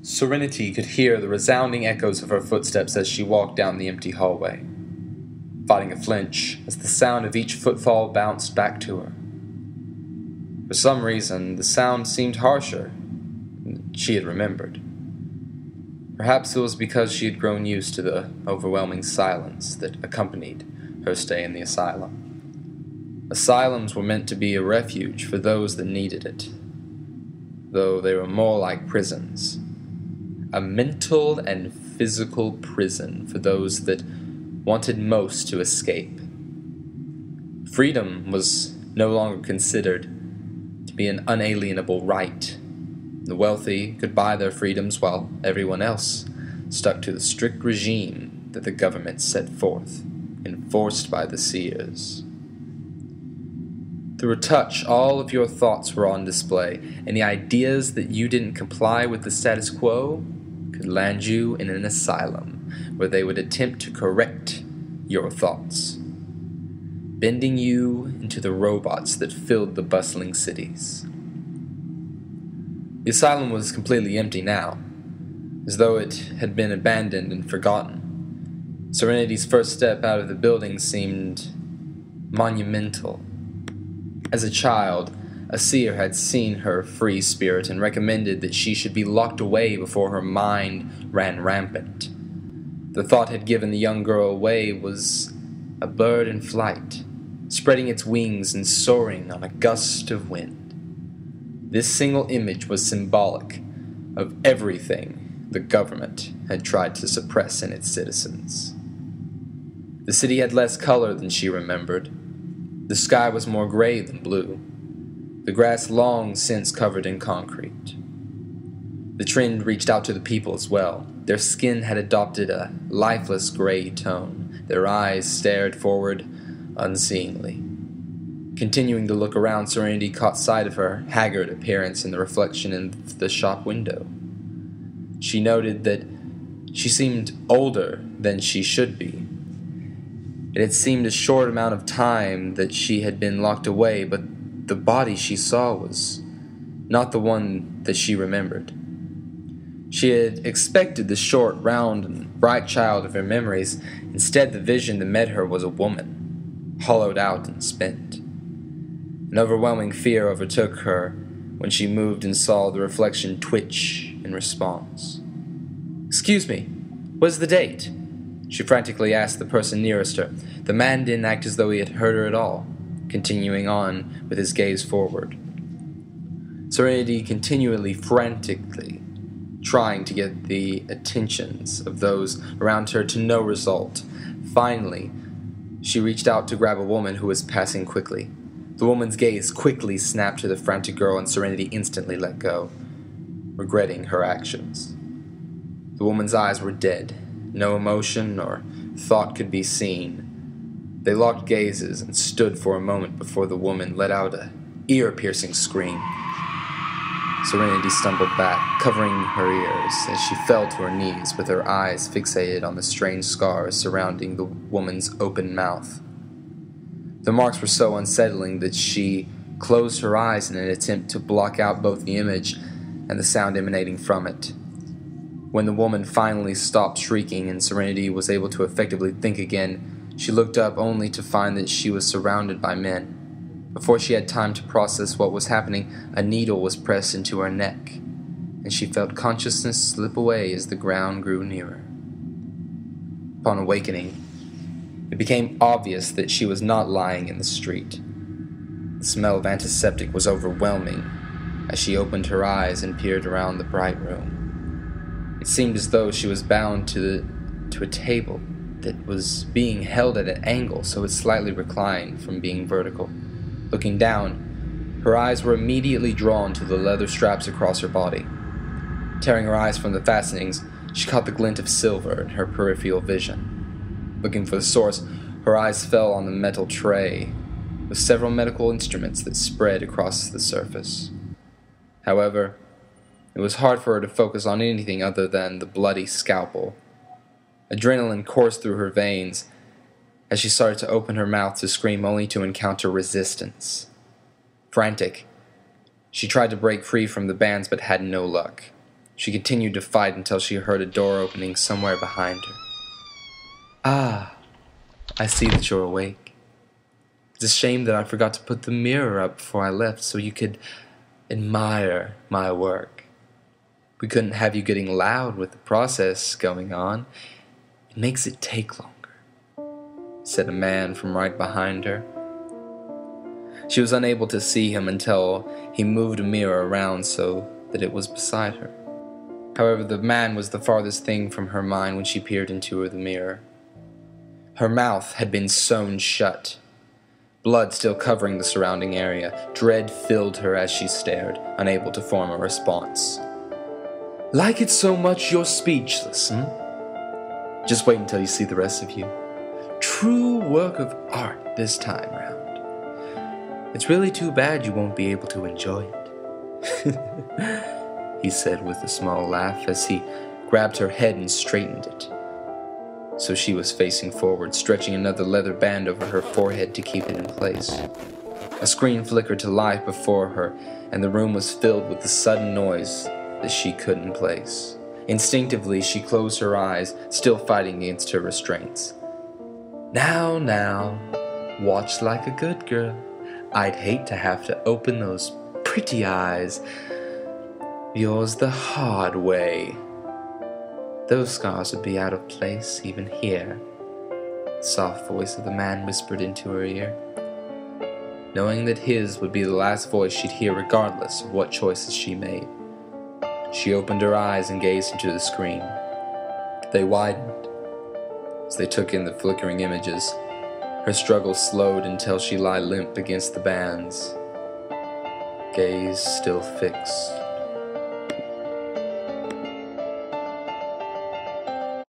Serenity could hear the resounding echoes of her footsteps as she walked down the empty hallway, fighting a flinch as the sound of each footfall bounced back to her. For some reason, the sound seemed harsher than she had remembered. Perhaps it was because she had grown used to the overwhelming silence that accompanied her stay in the asylum. Asylums were meant to be a refuge for those that needed it, though they were more like prisons. A mental and physical prison for those that wanted most to escape. Freedom was no longer considered to be an unalienable right. The wealthy could buy their freedoms while everyone else stuck to the strict regime that the government set forth, enforced by the seers. Through a touch, all of your thoughts were on display, and the ideas that you didn't comply with the status quo could land you in an asylum where they would attempt to correct your thoughts, bending you into the robots that filled the bustling cities. The asylum was completely empty now, as though it had been abandoned and forgotten. Serenity's first step out of the building seemed monumental. As a child, a seer had seen her free spirit and recommended that she should be locked away before her mind ran rampant. The thought had given the young girl away was a bird in flight, spreading its wings and soaring on a gust of wind. This single image was symbolic of everything the government had tried to suppress in its citizens. The city had less color than she remembered. The sky was more gray than blue, the grass long since covered in concrete. The trend reached out to the people as well. Their skin had adopted a lifeless gray tone. Their eyes stared forward unseeingly. Continuing to look around, Serenity caught sight of her haggard appearance in the reflection in the shop window. She noted that she seemed older than she should be. It had seemed a short amount of time that she had been locked away, but the body she saw was not the one that she remembered. She had expected the short, round, and bright child of her memories. Instead, the vision that met her was a woman, hollowed out and spent. An overwhelming fear overtook her when she moved and saw the reflection twitch in response. "Excuse me, what's the date?" she frantically asked the person nearest her. The man didn't act as though he had heard her at all, continuing on with his gaze forward. Serenity continually, frantically, trying to get the attentions of those around her to no result. Finally, she reached out to grab a woman who was passing quickly. The woman's gaze quickly snapped to the frantic girl, and Serenity instantly let go, regretting her actions. The woman's eyes were dead. No emotion or thought could be seen. They locked gazes and stood for a moment before the woman let out an ear-piercing scream. Serenity stumbled back, covering her ears, as she fell to her knees with her eyes fixated on the strange scars surrounding the woman's open mouth. The marks were so unsettling that she closed her eyes in an attempt to block out both the image and the sound emanating from it. When the woman finally stopped shrieking and Serenity was able to effectively think again, she looked up only to find that she was surrounded by men. Before she had time to process what was happening, a needle was pressed into her neck, and she felt consciousness slip away as the ground grew nearer. Upon awakening, it became obvious that she was not lying in the street. The smell of antiseptic was overwhelming as she opened her eyes and peered around the bright room. It seemed as though she was bound to a table that was being held at an angle so it slightly reclined from being vertical. Looking down, her eyes were immediately drawn to the leather straps across her body. Tearing her eyes from the fastenings, she caught the glint of silver in her peripheral vision. Looking for the source, her eyes fell on the metal tray with several medical instruments that spread across the surface. However, it was hard for her to focus on anything other than the bloody scalpel. Adrenaline coursed through her veins as she started to open her mouth to scream only to encounter resistance. Frantic, she tried to break free from the bands but had no luck. She continued to fight until she heard a door opening somewhere behind her. "Ah, I see that you're awake. It's a shame that I forgot to put the mirror up before I left so you could admire my work. We couldn't have you getting loud with the process going on. It makes it take longer," said a man from right behind her. She was unable to see him until he moved a mirror around so that it was beside her. However, the man was the farthest thing from her mind when she peered into the mirror. Her mouth had been sewn shut, blood still covering the surrounding area. Dread filled her as she stared, unable to form a response. "Like it so much you're speechless, hmm? Just wait until you see the rest of you. True work of art this time round. It's really too bad you won't be able to enjoy it," he said with a small laugh as he grabbed her head and straightened it. So she was facing forward, stretching another leather band over her forehead to keep it in place. A screen flickered to life before her, and the room was filled with the sudden noise that she couldn't place. Instinctively, she closed her eyes, still fighting against her restraints. Now, watch like a good girl. I'd hate to have to open those pretty eyes of yours the hard way. Those scars would be out of place even here," the soft voice of the man whispered into her ear. Knowing that his would be the last voice she'd hear regardless of what choices she made, she opened her eyes and gazed into the screen. They widened as they took in the flickering images. Her struggle slowed until she lay limp against the bands, gaze still fixed